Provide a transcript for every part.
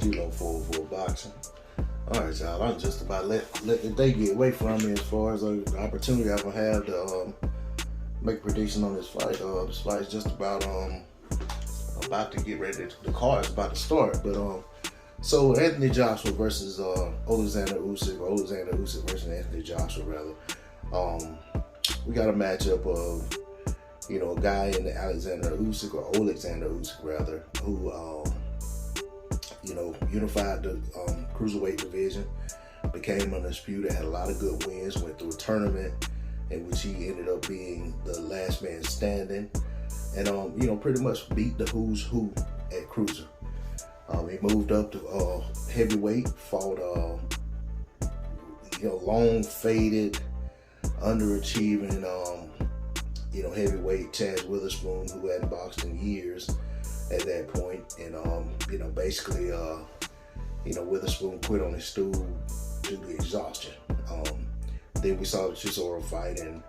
for boxing. All right, y'all. I'm just about let the day get away from me as far as the opportunity I'm gonna have to make a prediction on this fight. This fight is just about to get ready. The card is about to start, but so Anthony Joshua versus Oleksanr Usyk, or Oleksanr Usyk versus Anthony Joshua rather. We got a matchup of a guy in the Oleksanr Usyk rather, who unified the cruiserweight division, became undisputed, had a lot of good wins, went through a tournament in which he ended up being the last man standing, and pretty much beat the who's who at cruiser. He moved up to heavyweight, fought long faded, underachieving heavyweight Chaz Witherspoon, who hadn't boxed in years at that point, and basically Witherspoon quit on his stool due to exhaustion. Then we saw the Chisora fight, and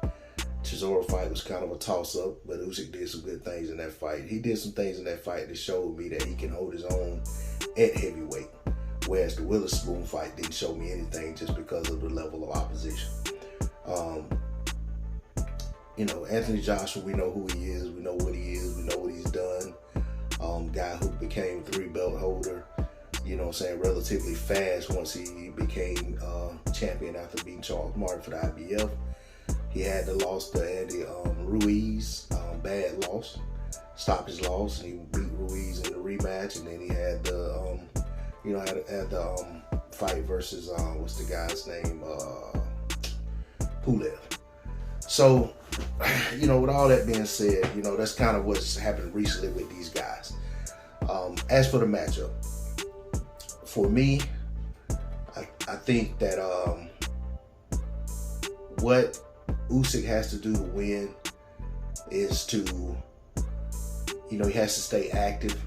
Chisora fight was kind of a toss-up, but Usyk did some good things in that fight. He did some things in that fight that showed me that he can hold his own at heavyweight, whereas the Witherspoon fight didn't show me anything just because of the level of opposition. Anthony Joshua, we know who he is, we know what he is, we know what he's done. Guy who became 3-belt holder, relatively fast once he became champion after beating Charles Martin for the IBF. He had the loss to Andy Ruiz, bad loss, stoppage loss, and he beat Ruiz in the rematch, and then he had the had the fight versus what's the guy's name, Pulev. So, with all that being said, that's kind of what's happened recently with these guys. As for the matchup, for me, I think that what Usyk has to do to win is to, he has to stay active.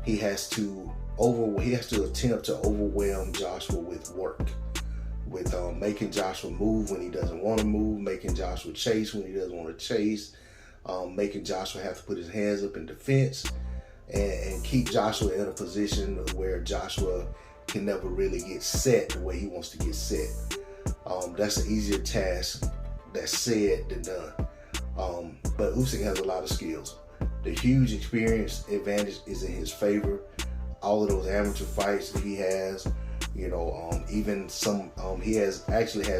He has to attempt to overwhelm Joshua with work, with making Joshua move when he doesn't want to move, making Joshua chase when he doesn't want to chase, making Joshua have to put his hands up in defense, and keep Joshua in a position where Joshua can never really get set the way he wants to get set. That's an easier task that's said than done. But Usyk has a lot of skills. The huge experience advantage is in his favor. All of those amateur fights that he has, even some, he has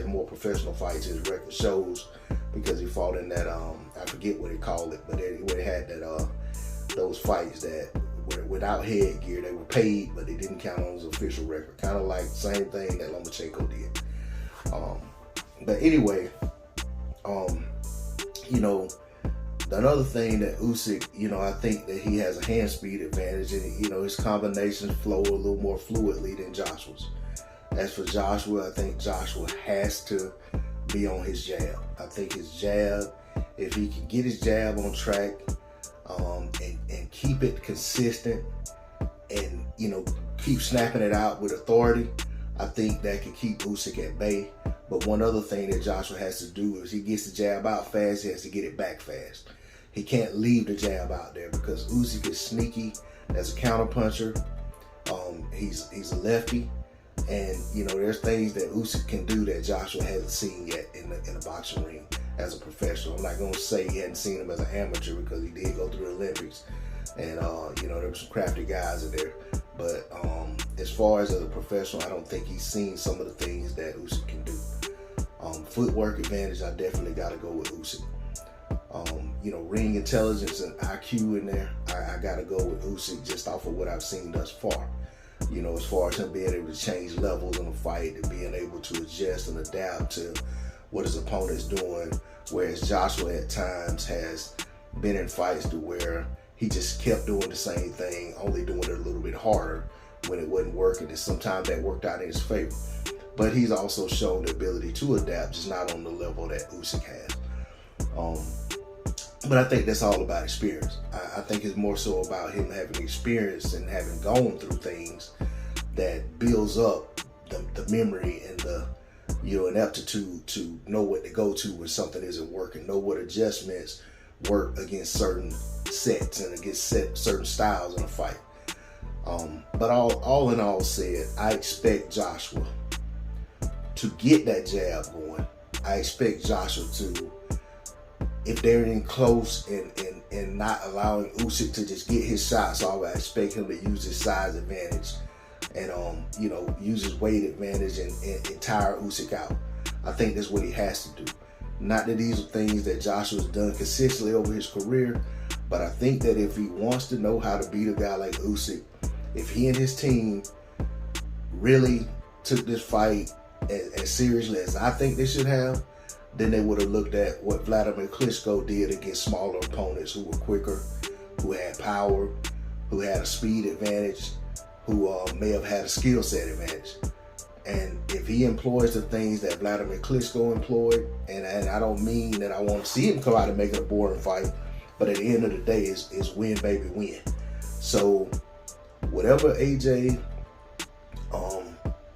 more professional fights. His record shows, because he fought in that, I forget what they called it, but they had that, those fights that were without headgear. They were paid, but they didn't count on his official record. Kind of like the same thing that Lomachenko did. But anyway, another thing that Usyk, I think that he has a hand speed advantage, and his combinations flow a little more fluidly than Joshua's. As for Joshua, I think Joshua has to be on his jab. I think his jab, if he can get his jab on track, and keep it consistent, and keep snapping it out with authority, I think that can keep Usyk at bay. But one other thing that Joshua has to do is he gets the jab out fast, he has to get it back fast. He can't leave the jab out there, because Usyk is sneaky as a counterpuncher. He's a lefty, and there's things that Usyk can do that Joshua hasn't seen yet in a boxing ring as a professional. I'm not going to say he hadn't seen him as an amateur, because he did go through the Olympics, and there were some crafty guys in there. But as far as a professional, I don't think he's seen some of the things that Usyk can do. Footwork advantage, I definitely got to go with Usyk. Ring intelligence and IQ in there, I got to go with Usyk just off of what I've seen thus far. As far as him being able to change levels in a fight and being able to adjust and adapt to what his opponent's doing, whereas Joshua at times has been in fights to where he just kept doing the same thing, only doing it a little bit harder when it wasn't working, and sometimes that worked out in his favor. But he's also shown the ability to adapt, just not on the level that Usyk has. But I think that's all about experience. I think it's more so about him having experience and having gone through things that builds up the memory and the an aptitude to know what to go to when something isn't working, know what adjustments work against certain sets and against certain styles in a fight. But all in all said, I expect Joshua to get that jab going. I expect Joshua to, if they're in close and not allowing Usyk to just get his shots off, I expect him to use his size advantage and use his weight advantage and tire Usyk out. I think that's what he has to do. Not that these are things that Joshua's done consistently over his career, but I think that if he wants to know how to beat a guy like Usyk, if he and his team really took this fight as seriously as I think they should have, then they would have looked at what Vladimir Klitschko did against smaller opponents who were quicker, who had power, who had a speed advantage, who may have had a skill set advantage. And if he employs the things that Vladimir Klitschko employed, and I don't mean that I want to see him come out and make it a boring fight, but at the end of the day, it's win, baby, win. So whatever AJ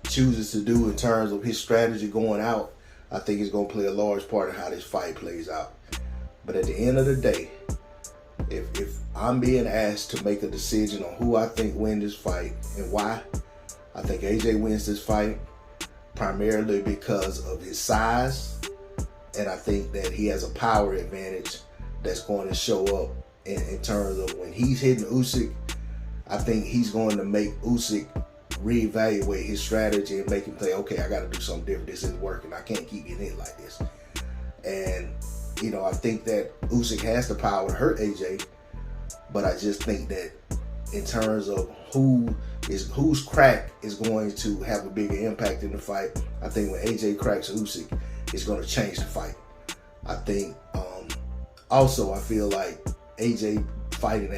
chooses to do in terms of his strategy going out, I think it's going to play a large part in how this fight plays out. But at the end of the day, if I'm being asked to make a decision on who I think wins this fight and why, I think AJ wins this fight primarily because of his size, and I think that he has a power advantage that's going to show up in terms of when he's hitting Usyk. I think he's going to make Usyk reevaluate his strategy and make him think, okay, I got to do something different. This isn't working. I can't keep getting hit like this. And I think that Usyk has the power to hurt AJ, but I just think that in terms of whose crack is going to have a bigger impact in the fight, I think when AJ cracks Usyk, it's going to change the fight. I think also I feel like AJ fighting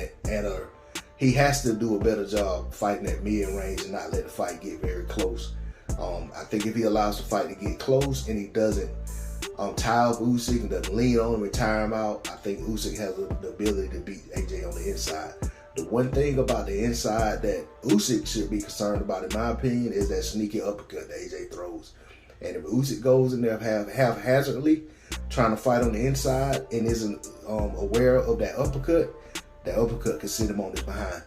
he has to do a better job fighting at mid-range and not let the fight get very close. I think if he allows the fight to get close and he doesn't tie up Usyk and doesn't lean on him and tire him out, I think Usyk has the ability to beat AJ on the inside. The one thing about the inside that Usyk should be concerned about, in my opinion, is that sneaky uppercut that AJ throws. And if Usyk goes in there haphazardly trying to fight on the inside and isn't aware of that uppercut could sit him on his behind.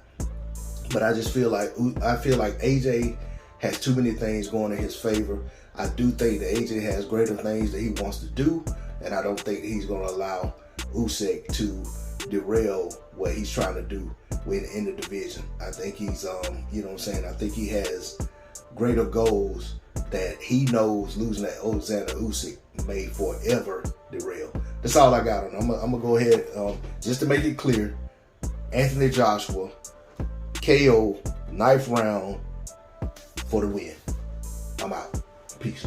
But I just feel like AJ has too many things going in his favor. I do think that AJ has greater things that he wants to do, and I don't think he's going to allow Usyk to derail what he's trying to do in the division. I think he's, I think he has greater goals that he knows losing that Oleksanr Usyk may forever derail. That's all I got on him. I'm going to go ahead, just to make it clear, Anthony Joshua, KO, 9th round for the win. I'm out. Peace.